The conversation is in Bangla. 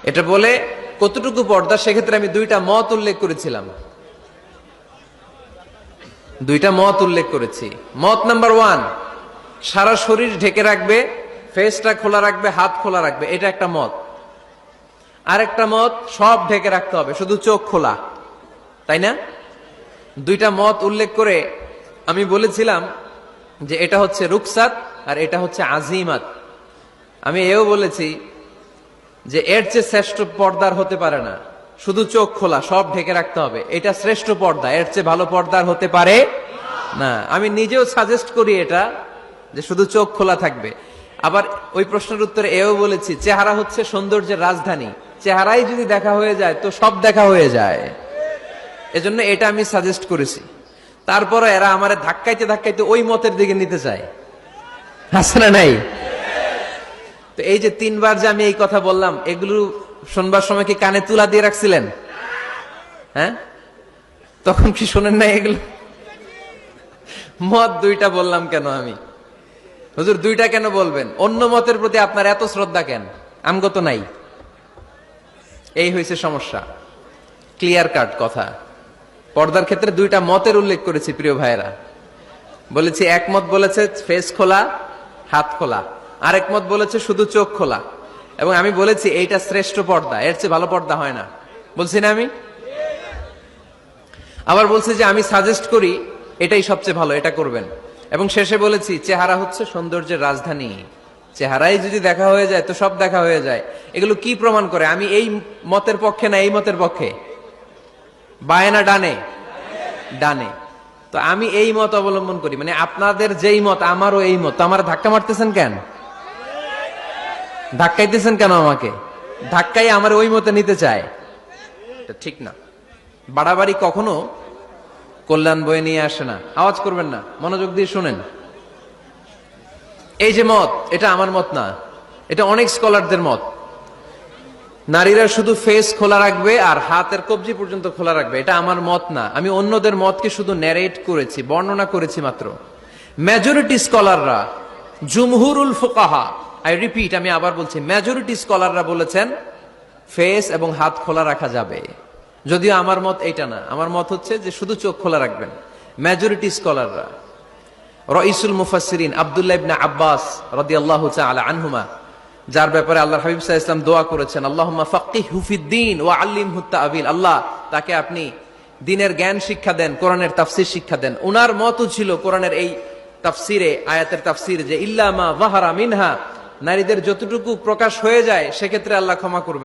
এটা বলে কতটুকু পর্দা, সেক্ষেত্রে আমি দুইটা মত উল্লেখ করেছিলাম। দুইটা মত উল্লেখ করেছি। মত নাম্বার 1, সারা শরীর ঢেকে রাখবে, ফেসটা খোলা রাখবে, হাত খোলা রাখবে, এটা একটা মত। আরেকটা মত, সব ঢেকে রাখতে হবে, শুধু চোখ খোলা, তাই না? দুইটা মত উল্লেখ করে আমি বলেছিলাম যে এটা হচ্ছে রুকসাত আর এটা হচ্ছে আজিমাত। আমি এও বলেছি যে এর চেয়ে শ্রেষ্ঠ পর্দার হতে পারে না, শুধু চোখ খোলা, সব ঢেকে রাখতে হবে, এটা শ্রেষ্ঠ পর্দা, এর চেয়ে ভালো পর্দার হতে পারে না। আমি নিজেও সাজেস্ট করি এটা, যে শুধু চোখ খোলা থাকবে। আবার ওই প্রশ্নের উত্তরে এও বলেছি চেহারা হচ্ছে সৌন্দর্যের রাজধানী, চেহারাই যদি দেখা হয়ে যায় তো সব দেখা হয়ে যায়, এজন্য এটা আমি সাজেস্ট করেছি। তারপরে এরা আমারে ধাক্কাইতে ধাক্কাইতে ওই মতের দিকে নিতে চায়, আছে না নাই? তো এই যে 3 বার যে আমি এই কথা বললাম, এগুলো শুনবার সময় কি কানে তুলা দিয়ে রাখছিলেন? হ্যাঁ, তখন কি শোনেন না এগুলো? মত দুইটা বললাম কেন আমি? হুজুর দুইটা কেন বলবেন? অন্য মতের প্রতি আপনার এত শ্রদ্ধা কেন? আমগত নাই, এই হয়েছে সমস্যা। ক্লিয়ার কাট কথা। পর্দার ক্ষেত্রে দুইটা মতের উল্লেখ করেছি প্রিয় ভাইয়েরা। বলেছি এক মত বলেছে ফেস খোলা, হাত খোলা, আরেক মত বলেছে শুধু চোখ খোলা। এবং আমি বলেছি এইটা শ্রেষ্ঠ পর্দা, এর চেয়ে ভালো পর্দা হয় না, বলছি না আমি? আবার বলছি যে আমি সাজেস্ট করি এটাই সবচেয়ে ভালো, এটা করবেন। এবং শেষে বলেছি চেহারা হচ্ছে সৌন্দর্যের রাজধানী, চেহারাই যদি দেখা হয়ে যায় তো সব দেখা হয়ে যায়। এগুলো কি প্রমাণ করে? আমি এই মতের পক্ষে না এই মতের পক্ষে? বায়ে না ডানে? ডানে। তো আমি এই মত অবলম্বন করি, মানে আপনাদের যেই মত আমারও এই মত। আমার ধাক্কা মারতেছেন কেন? ধাক্কাইতেছেন কেন আমাকে? ধাক্কাই আমার ওই মতে নিতে চায়, এটা ঠিক না। বাড়াবাড়ি কখনো কল্যাণ বয়ে নিয়ে আসে না। আওয়াজ করবেন না, মনোযোগ দিয়ে শুনেন। এই যে মত, এটা আমার মত না, এটা অনেক স্কলারদের মত। নারীরা শুধু ফেস খোলা রাখবে আর হাতের কবজি পর্যন্ত খোলা রাখবে, এটা আমার মত না। আমি অন্যদের মতকে শুধু ন্যারেট করেছি, বর্ণনা করেছি মাত্র। মেজরিটি স্কলাররা, জুমহুরুল ফুকাহা, আই রিপিট, আমি আবার বলছি, মেজরিটি স্কলাররা বলেছেন ফেস এবং হাত খোলা রাখা যাবে। যদিও আমার মত এইটা না, আমার মত হচ্ছে যে শুধু চোখ খোলা রাখবেন। মেজরিটি স্কলাররা, রাইসুল মুফাসসিরিন আব্দুল্লাহ ইবনে আব্বাস রাদিয়াল্লাহু তাআলা আনহুমা, যার ব্যাপারে আল্লাহর হাবিব সাল্লাল্লাহু আলাইহি ওয়াসাল্লাম দোয়া করেছেন, আল্লাহুম্মা ফাক্কিহহু ফিদ-দীন ওয়া আল্লিমহু তা'বীল, আল্লাহ তাকে আপনি দ্বীনের জ্ঞান শিক্ষা দেন, কোরআনের তাফসীর শিক্ষা দেন। ওনার মতও ছিল কোরআনের এই তাফসীরে, আয়াতের তাফসীর, যে ইল্লা মা যাহারা মিনহা, নারীদের যতটুকু প্রকাশ হয়ে যায় সেক্ষেত্রে আল্লাহ ক্ষমা করবেন।